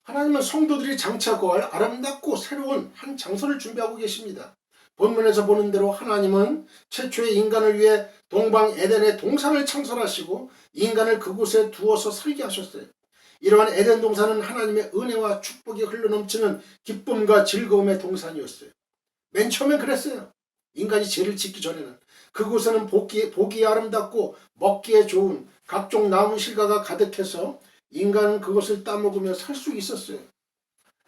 하나님은 성도들이 장차거할 아름답고 새로운 한 장소를 준비하고 계십니다. 본문에서 보는 대로 하나님은 최초의 인간을 위해 동방 에덴의 동산을 창설하시고 인간을 그곳에 두어서 살게 하셨어요. 이러한 에덴 동산은 하나님의 은혜와 축복이 흘러넘치는 기쁨과 즐거움의 동산이었어요. 맨 처음엔 그랬어요. 인간이 죄를 짓기 전에는 그곳에는 보기에 아름답고 먹기에 좋은 각종 나무 실과가 가득해서 인간은 그것을 따먹으며 살 수 있었어요.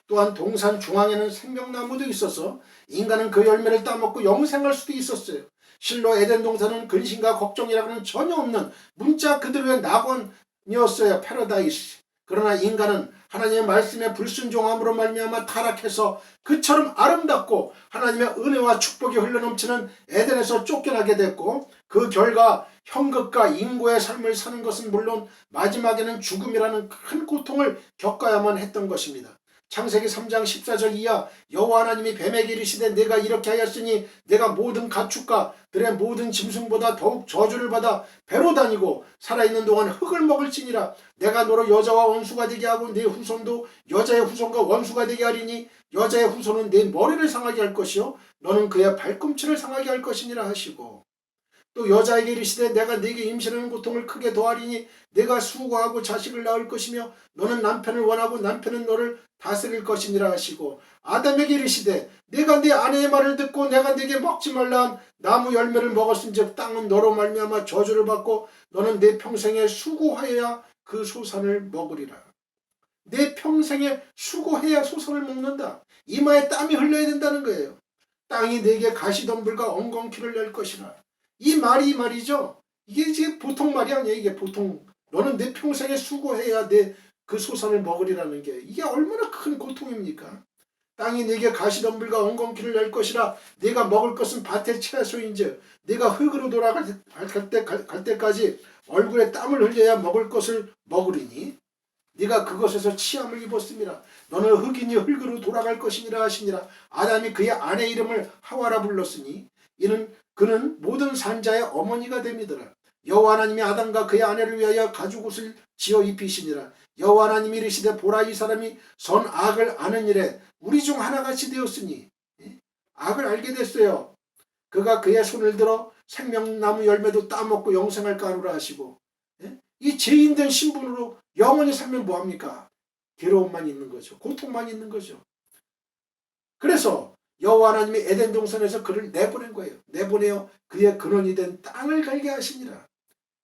또한 동산 중앙에는 생명나무도 있어서 인간은 그 열매를 따먹고 영생할 수도 있었어요. 실로 에덴 동산은 근심과 걱정이라고는 전혀 없는 문자 그대로의 낙원이었어요. 패러다이스. 그러나 인간은 하나님의 말씀에 불순종함으로 말미암아 타락해서 그처럼 아름답고 하나님의 은혜와 축복이 흘러넘치는 에덴에서 쫓겨나게 됐고, 그 결과 형극과 인고의 삶을 사는 것은 물론 마지막에는 죽음이라는 큰 고통을 겪어야만 했던 것입니다. 창세기 3장 14절 이하 여호와 하나님이 뱀에게 이르시되 내가 이렇게 하였으니 내가 모든 가축과 들의 모든 짐승보다 더욱 저주를 받아 배로 다니고 살아있는 동안 흙을 먹을지니라. 내가 너로 여자와 원수가 되게 하고 네 후손도 여자의 후손과 원수가 되게 하리니 여자의 후손은 네 머리를 상하게 할 것이요 너는 그의 발꿈치를 상하게 할 것이니라 하시고, 또 여자에게 이르시되 내가 네게 임신하는 고통을 크게 더하리니 내가 수고하고 자식을 낳을 것이며 너는 남편을 원하고 남편은 너를 다스릴 것이니라 하시고, 아담에게 이르시되 내가 네 아내의 말을 듣고 내가 네게 먹지 말라 한 나무 열매를 먹었은즉 땅은 너로 말미암아 저주를 받고 너는 내 평생에 수고하여야 그 소산을 먹으리라. 내 평생에 수고해야 소산을 먹는다. 이마에 땀이 흘러야 된다는 거예요. 땅이 내게 가시덤불과 엉겅퀴를 낼 것이라. 이 말이 말이죠. 이게 지금 보통 말이 아니에요. 이게 보통 너는 내 평생에 수고해야 내 그 소산을 먹으리라는 게 이게 얼마나 큰 고통입니까? 땅이 내게 가시덤불과 엉겅퀴를 낼 것이라. 내가 먹을 것은 밭의 채소인즉 내가 흙으로 돌아갈 때까지 얼굴에 땀을 흘려야 먹을 것을 먹으리니 네가 그것에서 치함을 입었습니다. 너는 흙이니 흙으로 돌아갈 것이니라 하시니라. 아담이 그의 아내 이름을 하와라 불렀으니 이는 그는 모든 산자의 어머니가 됨이더라. 여호와 하나님이 아담과 그의 아내를 위하여 가죽옷을 지어 입히시니라. 여호와 하나님이 이르시되 보라 이 사람이 선악을 아는 일에 우리 중 하나같이 되었으니, 악을 알게 됐어요. 그가 그의 손을 들어 생명나무 열매도 따먹고 영생할까 하노라 하시고, 이 죄인된 신분으로 영원히 살면 뭐합니까? 괴로움만 있는 거죠. 고통만 있는 거죠. 그래서 여호와 하나님이 에덴 동산에서 그를 내보낸 거예요. 내보내어 그의 근원이 된 땅을 갈게 하시니라.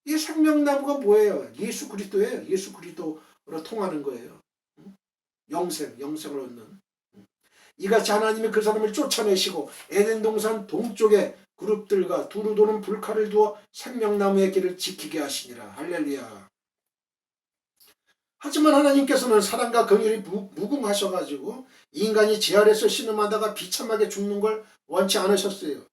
이 생명나무가 뭐예요? 예수 그리스도예요. 예수 그리스도로 통하는 거예요. 영생을 얻는. 이같이 하나님이 그 사람을 쫓아내시고 에덴 동산 동쪽에 그룹들과 두루 도는 불칼을 두어 생명나무의 길을 지키게 하시니라. 할렐루야. 하지만 하나님께서는 사랑과 긍휼이 무궁하셔가지고 인간이 제 아래서 신음하다가 비참하게 죽는 걸 원치 않으셨어요.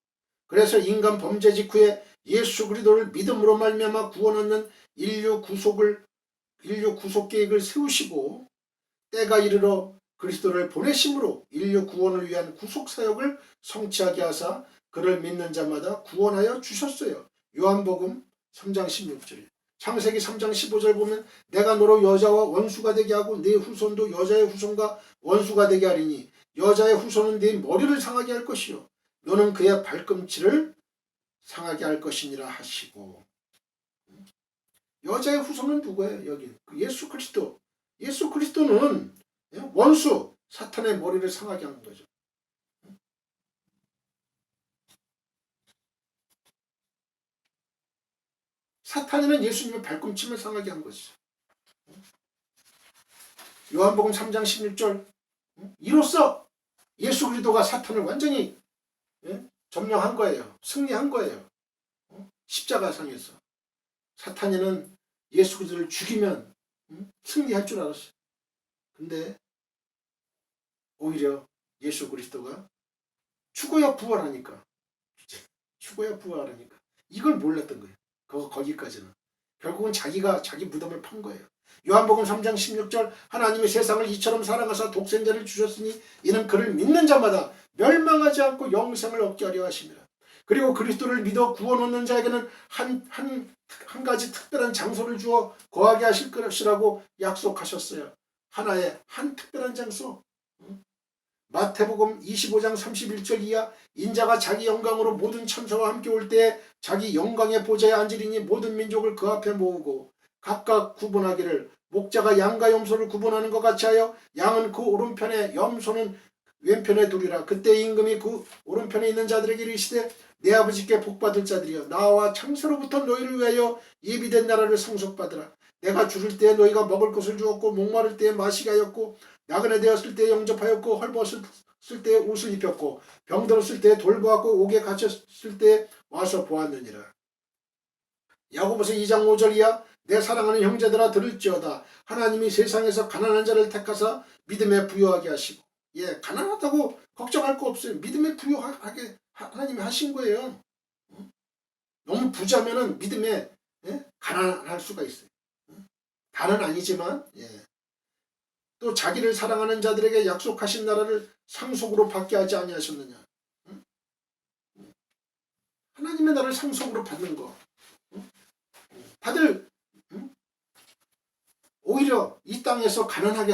그래서 인간 범죄 직후에 예수 그리스도를 믿음으로 말미암아 구원 얻는 인류 구속 계획을 세우시고 때가 이르러 그리스도를 보내심으로 인류 구원을 위한 구속 사역을 성취하게 하사 그를 믿는 자마다 구원하여 주셨어요. 요한복음 3장 16절. 창세기 3장 15절 보면 내가 너로 여자와 원수가 되게 하고 네 후손도 여자의 후손과 원수가 되게 하리니 여자의 후손은 네 머리를 상하게 할 것이요 너는 그의 발꿈치를 상하게 할 것이니라 하시고, 여자의 후손은 누구예요? 여기 예수 그리스도. 예수 그리스도는 원수 사탄의 머리를 상하게 하는 거죠. 사탄이는 예수님의 발꿈치를 상하게 한 것이죠. 요한복음 3장 16절. 이로써 예수 그리스도가 사탄을 완전히 점령한 거예요. 승리한 거예요. 십자가상에서. 사탄이는 예수 그리스도를 죽이면 승리할 줄 알았어요. 근데 오히려 예수 그리스도가 죽어야 부활하니까 이걸 몰랐던 거예요. 거기까지는. 결국은 자기가 자기 무덤을 판 거예요. 요한복음 3장 16절 하나님이 세상을 이처럼 사랑하사 독생자를 주셨으니 이는 그를 믿는 자마다 멸망하지 않고 영생을 얻게 하려 하심이라. 그리고 그리스도를 믿어 구원 얻는 자에게는 한 가지 특별한 장소를 주어 거하게 하실 것이라고 약속하셨어요. 하나의 한 특별한 장소. 마태복음 25장 31절 이하 인자가 자기 영광으로 모든 천사와 함께 올 때에 자기 영광의 보좌에 앉으리니 모든 민족을 그 앞에 모으고 각각 구분하기를 목자가 양과 염소를 구분하는 것 같이 하여 양은 그 오른편에 염소는 왼편에 두리라. 그때 임금이 그 오른편에 있는 자들에게 이르시되 내 아버지께 복받을 자들이여 나와 창세로부터 너희를 위하여 예비된 나라를 상속받으라. 내가 줄일 때에 너희가 먹을 것을 주었고 목마를 때에 마시게 하였고 나그네 되었을 때에 영접하였고 헐벗을 때에 옷을 입혔고 병들었을 때에 돌보았고 옥에 갇혔을 때에 와서 보았느니라. 야고보서 2장 5절 이하 내 사랑하는 형제들아 들을지어다. 하나님이 세상에서 가난한 자를 택하사 믿음에 부요하게 하시고 가난하다고 걱정할 거 없어요. 믿음에 부요하게 하나님이 하신 거예요. 너무 부자면은 믿음에 가난할 수가 있어요. 다는 아니지만 또 자기를 사랑하는 자들에게 약속하신 나라를 상속으로 받게 하지 아니하셨느냐. 하나님의 나라를 상속으로 받는 거. 다들 오히려 이 땅에서 가난하게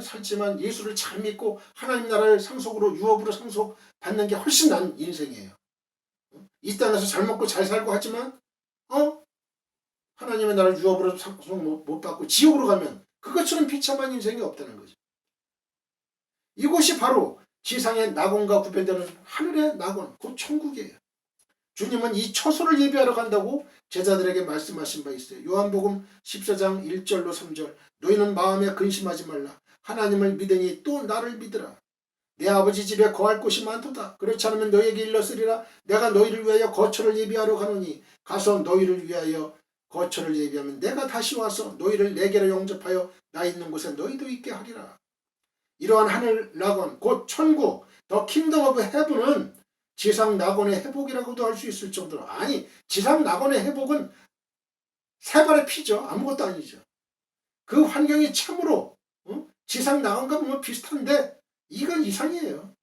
살지만 예수를 잘 믿고 하나님 나라를 상속으로 유업으로 상속받는 게 훨씬 나은 인생이에요. 이 땅에서 잘 먹고 잘 살고 하지만 하나님의 나라를 유업으로 상속 못 받고 지옥으로 가면 그것처럼 비참한 인생이 없다는 거죠. 이곳이 바로 지상의 낙원과 구별되는 하늘의 낙원, 곧 천국이에요. 주님은 이 처소를 예비하러 간다고 제자들에게 말씀하신 바 있어요. 요한복음 14장 1절로 3절 너희는 마음에 근심하지 말라. 하나님을 믿으니 또 나를 믿으라. 내 아버지 집에 거할 곳이 많도다. 그렇지 않으면 너희에게 일렀으리라. 내가 너희를 위하여 거처를 예비하러 가노니 가서 너희를 위하여 거처를 예비하면 내가 다시 와서 너희를 내게로 영접하여 나 있는 곳에 너희도 있게 하리라. 이러한 하늘 낙원 곧 천국 더 킹덤 오브 헤븐은 지상 낙원의 회복이라고도 할 수 있을 정도로 아니 지상 낙원의 회복은 세 발의 피죠. 아무것도 아니죠. 그 환경이 참으로 지상 낙원과 보면 비슷한데 이건 이상이에요.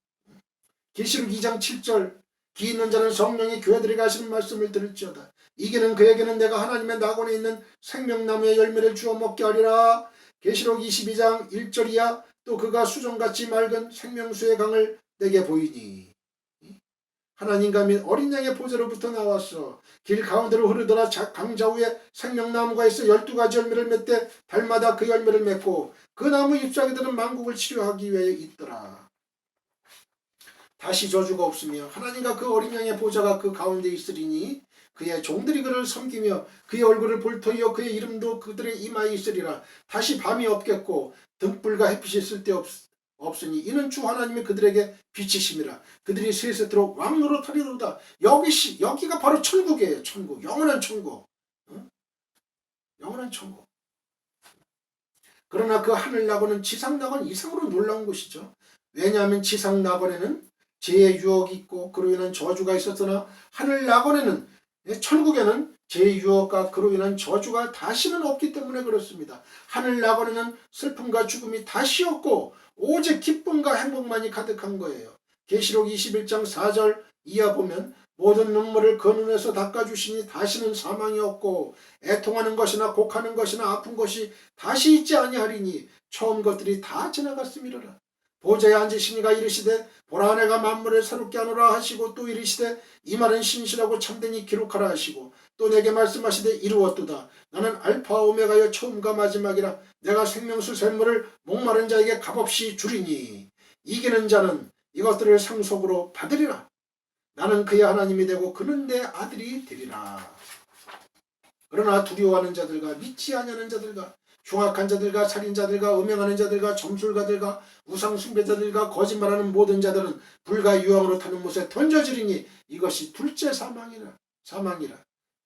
계시록 2장 7절 기 있는 자는 성령이 교회들에게 하시는 말씀을 들을지어다. 이기는 그에게는 내가 하나님의 낙원에 있는 생명나무의 열매를 주어 먹게 하리라. 계시록 22장 1절 이하 또 그가 수정같이 맑은 생명수의 강을 내게 보이니 하나님과 및 어린 양의 보좌로부터 나왔어. 길 가운데로 흐르더라. 강 좌우에 생명나무가 있어 12가지 열매를 맺되 달마다 그 열매를 맺고 그 나무 잎사귀들은 만국을 치료하기 위해 있더라. 다시 저주가 없으며 하나님과 그 어린 양의 보좌가 그 가운데 있으리니 그의 종들이 그를 섬기며 그의 얼굴을 볼 터이요 그의 이름도 그들의 이마에 있으리라. 다시 밤이 없겠고 등불과 햇빛이 쓸데없으니 이는 주 하나님이 그들에게 빛이심이라. 그들이 세세토록 왕노릇 하리로다. 여기가 바로 천국이에요. 천국. 영원한 천국. 영원한 천국. 그러나 그 하늘 낙원은 지상 낙원 이상으로 놀라운 것이죠. 왜냐하면 지상 낙원에는 죄의 유혹이 있고 그로 인한 저주가 있었으나 하늘 낙원에는 천국에는 죄의 유혹과 그로 인한 저주가 다시는 없기 때문에 그렇습니다. 하늘 낙원에는 슬픔과 죽음이 다시 없고 오직 기쁨과 행복만이 가득한 거예요. 계시록 21장 4절 이하 보면 모든 눈물을 그 눈에서 닦아주시니 다시는 사망이 없고 애통하는 것이나 곡하는 것이나 아픈 것이 다시 있지 아니하리니 처음 것들이 다 지나갔음이로라. 보좌에 앉으시니가 이르시되 보라 내가 만물을 새롭게 하노라 하시고 또 이르시되 이 말은 신실하고 참되니 기록하라 하시고 또 내게 말씀하시되 이루었도다. 나는 알파와 오메가여 처음과 마지막이라. 내가 생명수 샘물을 목마른 자에게 값없이 주리니 이기는 자는 이것들을 상속으로 받으리라. 나는 그의 하나님이 되고 그는 내 아들이 되리라. 그러나 두려워하는 자들과 믿지 아니하는 자들과 흉악한 자들과 살인자들과 음행하는 자들과 점술가들과 우상숭배자들과 거짓말하는 모든 자들은 불과 유황으로 타는 못에 던져지리니 이것이 둘째 사망이라.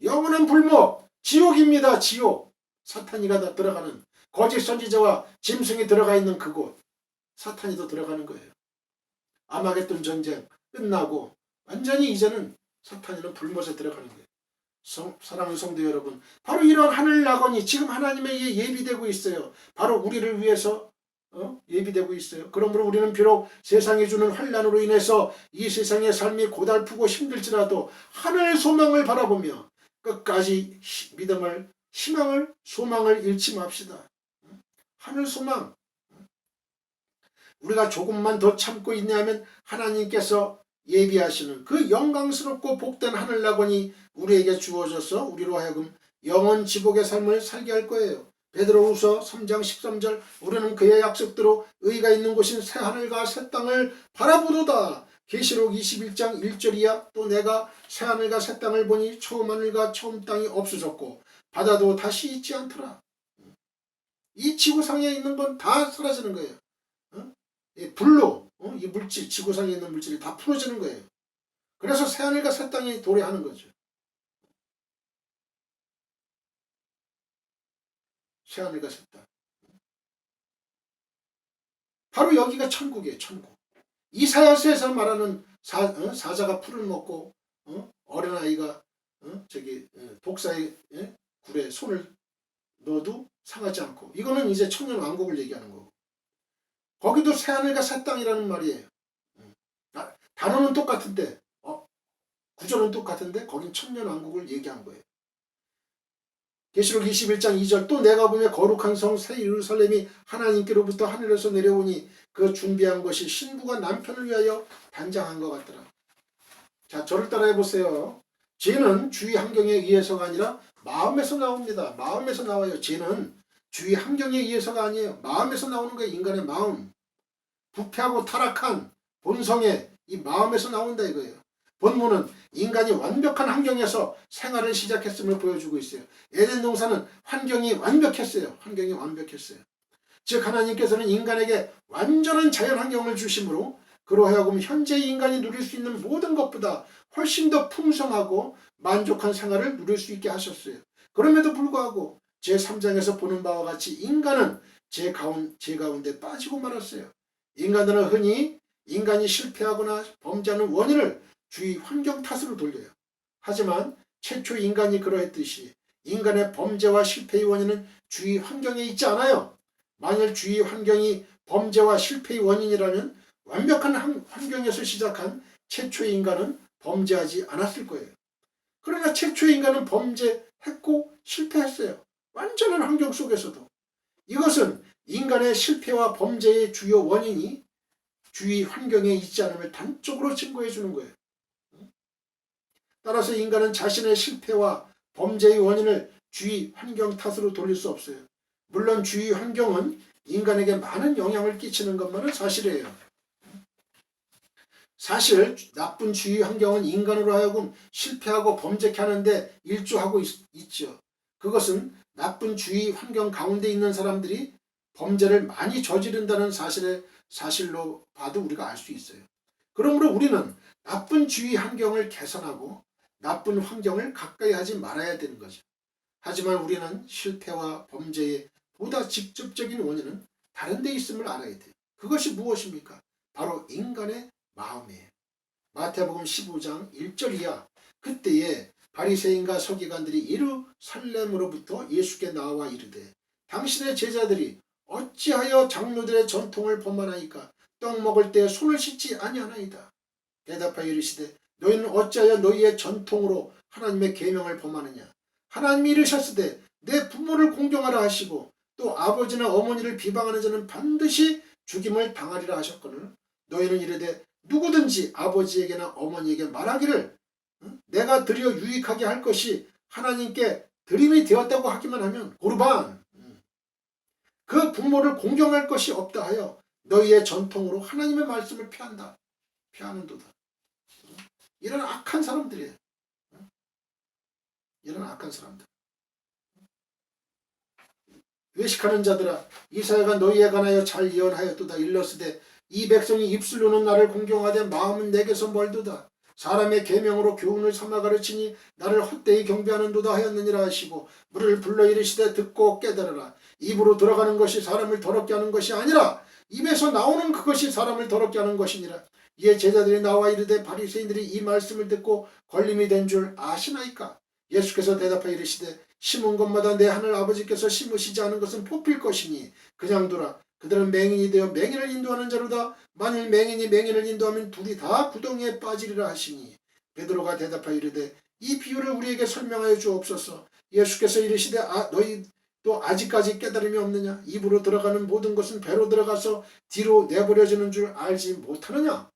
영원한 불목 지옥입니다. 지옥. 사탄이가 다 들어가는 거짓 선지자와 짐승이 들어가 있는 그곳. 사탄이도 들어가는 거예요. 아마겟돈 전쟁 끝나고 완전히 이제는 사탄이는 불못에 들어가는 거예요. 사랑하는 성도 여러분, 바로 이런 하늘 낙원이 지금 하나님의 예비되고 있어요. 바로 우리를 위해서 예비되고 있어요. 그러므로 우리는 비록 세상이 주는 환난으로 인해서 이 세상의 삶이 고달프고 힘들지라도 하늘 소망을 바라보며 끝까지 믿음을, 희망을, 소망을 잃지 맙시다. 하늘 소망. 우리가 조금만 더 참고 있냐면 하나님께서 예비하시는 그 영광스럽고 복된 하늘나라권이 우리에게 주어져서 우리로 하여금 영원 지복의 삶을 살게 할 거예요. 베드로후서 3장 13절 우리는 그의 약속대로 의가 있는 곳인 새 하늘과 새 땅을 바라보도다. 계시록 21장 1절이야. 또 내가 새 하늘과 새 땅을 보니 처음 하늘과 처음 땅이 없어졌고 바다도 다시 있지 않더라. 이 지구상에 있는 건 다 사라지는 거예요. 이 불로 이 물질, 지구상에 있는 물질이 다 풀어지는 거예요. 그래서 새 하늘과 새 땅이 도래하는 거죠. 새 하늘과 새 땅. 바로 여기가 천국이에요. 천국. 이사야서에서 말하는 사자가 풀을 먹고 어린아이가 독사의 굴에 손을 넣어도 상하지 않고, 이거는 이제 천년 왕국을 얘기하는 거고, 거기도 새하늘과 새 땅이라는 말이에요. 단어는 똑같은데 구조는 똑같은데 거긴 천년 왕국을 얘기한 거예요. 계시록 21장 2절 또 내가 보며 거룩한 성 새 예루살렘이 하나님께로부터 하늘에서 내려오니 그 준비한 것이 신부가 남편을 위하여 단장한 것 같더라. 자, 저를 따라해 보세요. 죄는 주위 환경에 의해서가 아니라 마음에서 나옵니다. 마음에서 나와요. 죄는 주위 환경에 의해서가 아니에요. 마음에서 나오는 거예요. 인간의 마음. 부패하고 타락한 본성의 이 마음에서 나온다 이거예요. 본문은 인간이 완벽한 환경에서 생활을 시작했음을 보여주고 있어요. 에덴 동산은 환경이 완벽했어요. 환경이 완벽했어요. 즉 하나님께서는 인간에게 완전한 자연 환경을 주심으로 그로 하여금 현재 인간이 누릴 수 있는 모든 것보다 훨씬 더 풍성하고 만족한 생활을 누릴 수 있게 하셨어요. 그럼에도 불구하고 제3장에서 보는 바와 같이 인간은 제 가운데 빠지고 말았어요. 인간들은 흔히 인간이 실패하거나 범죄하는 원인을 주위 환경 탓으로 돌려요. 하지만 최초 인간이 그러했듯이 인간의 범죄와 실패의 원인은 주위 환경에 있지 않아요. 만일 주위 환경이 범죄와 실패의 원인이라면 완벽한 환경에서 시작한 최초의 인간은 범죄하지 않았을 거예요. 그러나 최초의 인간은 범죄했고 실패했어요. 완전한 환경 속에서도. 이것은 인간의 실패와 범죄의 주요 원인이 주위 환경에 있지 않음을 단적으로 증거해 주는 거예요. 따라서 인간은 자신의 실패와 범죄의 원인을 주위 환경 탓으로 돌릴 수 없어요. 물론 주위 환경은 인간에게 많은 영향을 끼치는 것만은 사실이에요. 사실 나쁜 주위 환경은 인간으로 하여금 실패하고 범죄케 하는데 일조하고 있죠. 그것은 나쁜 주위 환경 가운데 있는 사람들이 범죄를 많이 저지른다는 사실로 봐도 우리가 알 수 있어요. 그러므로 우리는 나쁜 주위 환경을 개선하고 나쁜 환경을 가까이 하지 말아야 되는 거죠. 하지만 우리는 실패와 범죄의 보다 직접적인 원인은 다른 데 있음을 알아야 돼요. 그것이 무엇입니까? 바로 인간의 마음이에요. 마태복음 15장 1절 이하 그때에 바리새인과 서기관들이 예루살렘으로부터 예수께 나와 이르되 당신의 제자들이 어찌하여 장로들의 전통을 범하나이까? 떡 먹을 때 손을 씻지 아니하나이다. 대답하여 이르시되 너희는 어찌하여 너희의 전통으로 하나님의 계명을 범하느냐? 하나님이 이르셨으되 내 부모를 공경하라 하시고 또 아버지나 어머니를 비방하는 자는 반드시 죽임을 당하리라 하셨거늘 너희는 이르되 누구든지 아버지에게나 어머니에게 말하기를 내가 드려 유익하게 할 것이 하나님께 드림이 되었다고 하기만 하면 고르반 그 부모를 공경할 것이 없다 하여 너희의 전통으로 하나님의 말씀을 피하는도다. 이런 악한 사람들이에요. 이런 악한 사람들. 외식하는 자들아 이사야가 너희에 관하여 잘 예언하였도다. 일러스되 이 백성이 입술로는 나를 공경하되 마음은 내게서 멀도다. 사람의 계명으로 교훈을 삼아 가르치니 나를 헛되이 경배하는도다 하였느니라 하시고 물을 불러 이르시되 듣고 깨달으라. 입으로 들어가는 것이 사람을 더럽게 하는 것이 아니라 입에서 나오는 그것이 사람을 더럽게 하는 것이니라. 이에 제자들이 나와 이르되 바리새인들이 이 말씀을 듣고 걸림이 된 줄 아시나이까? 예수께서 대답하여 이르시되 심은 것마다 내 하늘 아버지께서 심으시지 않은 것은 뽑힐 것이니 그냥 두라. 그들은 맹인이 되어 맹인을 인도하는 자로다. 만일 맹인이 맹인을 인도하면 둘이 다 구덩이에 빠지리라 하시니 베드로가 대답하여 이르되 이 비유를 우리에게 설명하여 주옵소서. 예수께서 이르시되 또 아직까지 깨달음이 없느냐? 입으로 들어가는 모든 것은 배로 들어가서 뒤로 내버려지는 줄 알지 못하느냐?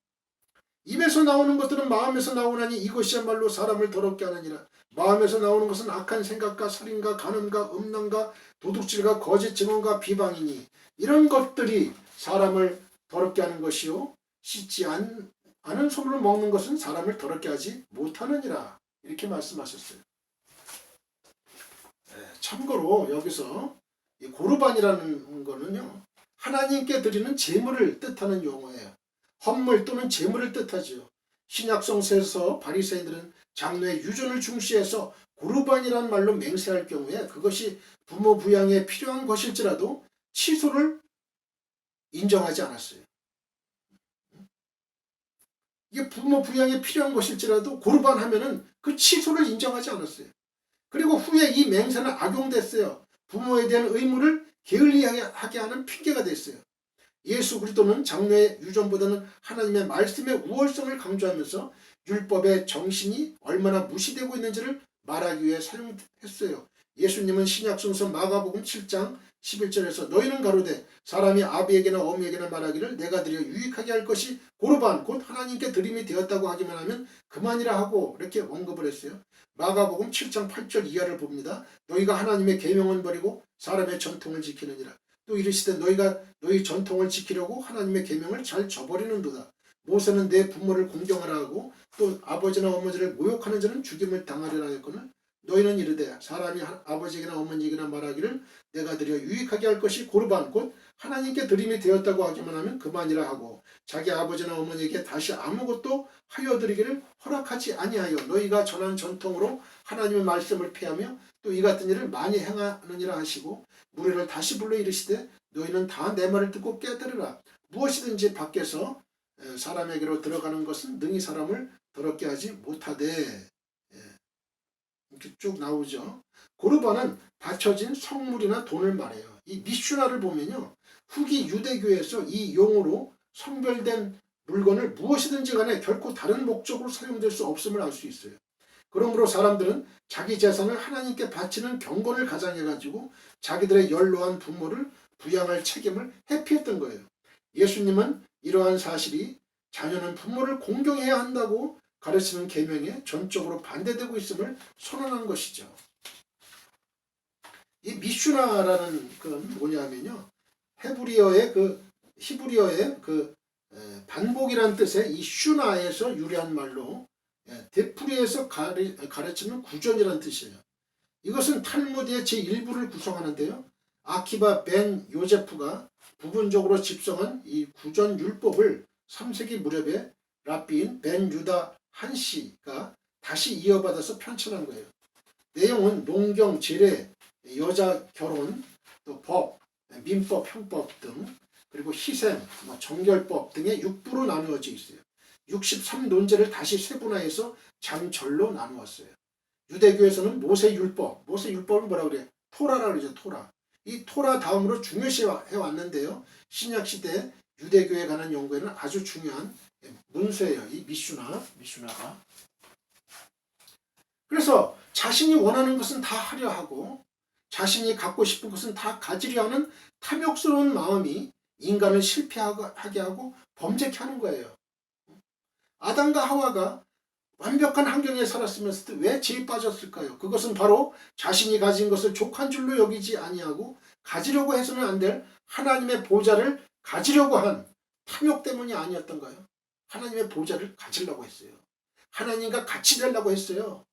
입에서 나오는 것들은 마음에서 나오나니 이것이야말로 사람을 더럽게 하느니라. 마음에서 나오는 것은 악한 생각과 살인과 간음과 음란과 도둑질과 거짓 증언과 비방이니 이런 것들이 사람을 더럽게 하는 것이요 씻지 않은 손으로 먹는 것은 사람을 더럽게 하지 못하느니라. 이렇게 말씀하셨어요. 참고로 여기서 이 고르반이라는 거는요, 하나님께 드리는 제물을 뜻하는 용어예요. 헌물 또는 제물을 뜻하지요. 신약성서에서 바리새인들은 장로의 유전을 중시해서 고르반이라는 말로 맹세할 경우에 그것이 부모 부양에 필요한 것일지라도 취소를 인정하지 않았어요. 이게 부모 부양에 필요한 것일지라도 고르반 하면은 그 취소를 인정하지 않았어요. 그리고 후에 이 맹세는 악용됐어요. 부모에 대한 의무를 게을리하게 하는 핑계가 됐어요. 예수 그리스도는 장로의 유전보다는 하나님의 말씀의 우월성을 강조하면서 율법의 정신이 얼마나 무시되고 있는지를 말하기 위해 사용했어요. 예수님은 신약성서 마가복음 7장 11절에서 너희는 가로되 사람이 아비에게나 어미에게나 말하기를 내가 드려 유익하게 할 것이 고르반 곧 하나님께 드림이 되었다고 하기만 하면 그만이라 하고 이렇게 언급을 했어요. 마가복음 7장 8절 이하를 봅니다. 너희가 하나님의 계명은 버리고 사람의 전통을 지키느니라. 또 이르시되 너희가 너희 전통을 지키려고 하나님의 계명을 잘 저버리는도다. 모세는 내 부모를 공경하라 하고 또 아버지나 어머니를 모욕하는 자는 죽임을 당하리라 했거늘 너희는 이르되 사람이 아버지에게나 어머니에게나 말하기를 내가 드려 유익하게 할 것이 고르반 곧 하나님께 드림이 되었다고 하기만 하면 그만이라 하고 자기 아버지나 어머니에게 다시 아무것도 하여 드리기를 허락하지 아니하여 너희가 전한 전통으로 하나님의 말씀을 폐하며 또 이 같은 일을 많이 행하느니라 하시고 무리를 다시 불러 이르시되 너희는 다 내 말을 듣고 깨달으라. 무엇이든지 밖에서 사람에게로 들어가는 것은 능히 사람을 더럽게 하지 못하되. 이렇게 쭉 나오죠. 고르반은 바쳐진 성물이나 돈을 말해요. 이 미슈나를 보면요, 후기 유대교에서 이 용어로 성별된 물건을 무엇이든지 간에 결코 다른 목적으로 사용될 수 없음을 알 수 있어요. 그러므로 사람들은 자기 재산을 하나님께 바치는 경건을 가장해가지고 자기들의 연로한 부모를 부양할 책임을 회피했던 거예요. 예수님은 이러한 사실이 자녀는 부모를 공경해야 한다고 가르치는 계명에 전적으로 반대되고 있음을 선언한 것이죠. 이 미슈나라는 건 뭐냐면요, 히브리어의 반복이라는 뜻의 이 슈나에서 유래한 말로 되풀이해서 가르치는 구전이라는 뜻이에요. 이것은 탈무드의 제1부를 구성하는데요. 아키바 벤 요제프가 부분적으로 집성한 이 구전 율법을 3세기 무렵에 랍비인 벤 유다 한시가 다시 이어받아서 편찬한 거예요. 내용은 농경, 제례, 여자 결혼, 또 법, 민법, 형법 등 그리고 희생, 정결법 등의 6부로 나누어져 있어요. 63논제를 다시 세분화해서 장절로 나누었어요. 유대교에서는 모세율법을 뭐라 그래요? 토라라 그러죠. 토라. 이 토라 다음으로 중요시해 왔는데요. 신약시대 유대교에 관한 연구에는 아주 중요한 문서예요. 이 미슈나가. 그래서 자신이 원하는 것은 다 하려 하고 자신이 갖고 싶은 것은 다 가지려 하는 탐욕스러운 마음이 인간을 실패하게 하고 범죄케 하는 거예요. 아담과 하와가 완벽한 환경에 살았으면서도 왜 죄에 빠졌을까요? 그것은 바로 자신이 가진 것을 족한 줄로 여기지 아니하고 가지려고 해서는 안 될 하나님의 보좌를 가지려고 한 탐욕 때문이 아니었던가요? 하나님의 보좌를 가지려고 했어요. 하나님과 같이 되려고 했어요.